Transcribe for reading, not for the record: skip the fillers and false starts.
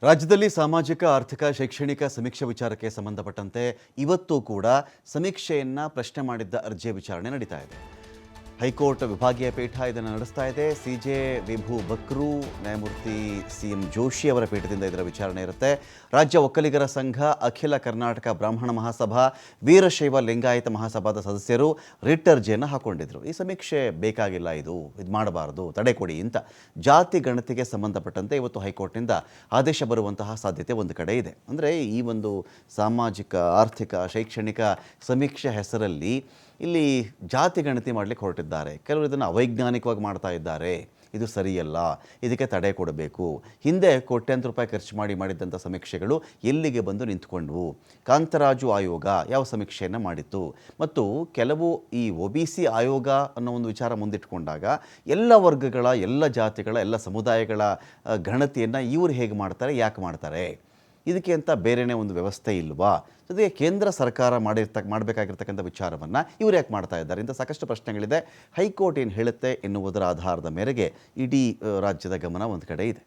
ರಾಜ್ಯದಲ್ಲಿ ಸಾಮಾಜಿಕ ಆರ್ಥಿಕ ಶೈಕ್ಷಣಿಕ ಸಮೀಕ್ಷೆ ವಿಚಾರಕ್ಕೆ ಸಂಬಂಧಪಟ್ಟಂತೆ ಇವತ್ತು ಕೂಡ ಸಮೀಕ್ಷೆಯನ್ನು ಪ್ರಶ್ನೆ ಮಾಡಿದ್ದ ಅರ್ಜಿಯ ವಿಚಾರಣೆ ನಡೀತಾ ಇದೆ. ಹೈಕೋರ್ಟ್ ವಿಭಾಗೀಯ ಪೀಠ ಇದನ್ನು ನಡೆಸ್ತಾ ಇದೆ. ಸಿಜೆ ವಿಭು ಬಕ್ರು, ನ್ಯಾಯಮೂರ್ತಿ CM ಜೋಶಿ ಅವರ ಪೀಠದಿಂದ ಇದರ ವಿಚಾರಣೆ ಇರುತ್ತೆ. ರಾಜ್ಯ ಒಕ್ಕಲಿಗರ ಸಂಘ, ಅಖಿಲ ಕರ್ನಾಟಕ ಬ್ರಾಹ್ಮಣ ಮಹಾಸಭಾ, ವೀರಶೈವ ಲಿಂಗಾಯತ ಮಹಾಸಭಾದ ಸದಸ್ಯರು ರಿಟ್ ಅರ್ಜಿಯನ್ನು ಹಾಕೊಂಡಿದ್ರು. ಈ ಸಮೀಕ್ಷೆ ಬೇಕಾಗಿಲ್ಲ, ಇದು ಮಾಡಬಾರ್ದು, ತಡೆ ಕೊಡಿ ಅಂತ. ಜಾತಿ ಗಣತಿಗೆ ಸಂಬಂಧಪಟ್ಟಂತೆ ಇವತ್ತು ಹೈಕೋರ್ಟ್ನಿಂದ ಆದೇಶ ಬರುವಂತಹ ಸಾಧ್ಯತೆ ಒಂದು ಕಡೆ ಇದೆ. ಅಂದರೆ ಈ ಒಂದು ಸಾಮಾಜಿಕ ಆರ್ಥಿಕ ಶೈಕ್ಷಣಿಕ ಸಮೀಕ್ಷೆ ಹೆಸರಲ್ಲಿ ಇಲ್ಲಿ ಜಾತಿ ಗಣತಿ ಮಾಡಲಿಕ್ಕೆ ಹೊರಟಿದ್ದಾರೆ. ಕೆಲವರು ಇದನ್ನು ಅವೈಜ್ಞಾನಿಕವಾಗಿ ಮಾಡ್ತಾ ಇದ್ದಾರೆ. ಇದು ಸರಿಯಲ್ಲ, ಇದಕ್ಕೆ ತಡೆ ಕೊಡಬೇಕು. ಹಿಂದೆ ಕೋಟ್ಯಾಂತರ ರೂಪಾಯಿ ಖರ್ಚು ಮಾಡಿದ್ದಂಥ ಸಮೀಕ್ಷೆಗಳು ಎಲ್ಲಿಗೆ ಬಂದು ನಿಂತ್ಕೊಂಡ್ವು? ಕಾಂತರಾಜು ಆಯೋಗ ಯಾವ ಸಮೀಕ್ಷೆಯನ್ನು ಮಾಡಿತ್ತು? ಮತ್ತು ಕೆಲವು ಈ OBC ಆಯೋಗ ಅನ್ನೋ ಒಂದು ವಿಚಾರ ಮುಂದಿಟ್ಕೊಂಡಾಗ ಎಲ್ಲ ವರ್ಗಗಳ, ಎಲ್ಲ ಜಾತಿಗಳ, ಎಲ್ಲ ಸಮುದಾಯಗಳ ಗಣತಿಯನ್ನು ಇವರು ಹೇಗೆ ಮಾಡ್ತಾರೆ, ಯಾಕೆ ಮಾಡ್ತಾರೆ? ಇದಕ್ಕೆ ಅಂತ ಬೇರೆಯೇ ಒಂದು ವ್ಯವಸ್ಥೆ ಇಲ್ವಾ? ಜೊತೆಗೆ ಕೇಂದ್ರ ಸರ್ಕಾರ ಮಾಡಬೇಕಾಗಿರ್ತಕ್ಕಂಥ ವಿಚಾರವನ್ನು ಇವರು ಯಾಕೆ ಮಾಡ್ತಾ ಇದ್ದಾರೆ? ಇಂಥ ಸಾಕಷ್ಟು ಪ್ರಶ್ನೆಗಳಿದೆ. ಹೈಕೋರ್ಟ್ ಏನು ಹೇಳುತ್ತೆ ಎನ್ನುವುದರ ಆಧಾರದ ಮೇರೆಗೆ ಇಡೀ ರಾಜ್ಯದ ಗಮನ ಒಂದು ಕಡೆ ಇದೆ.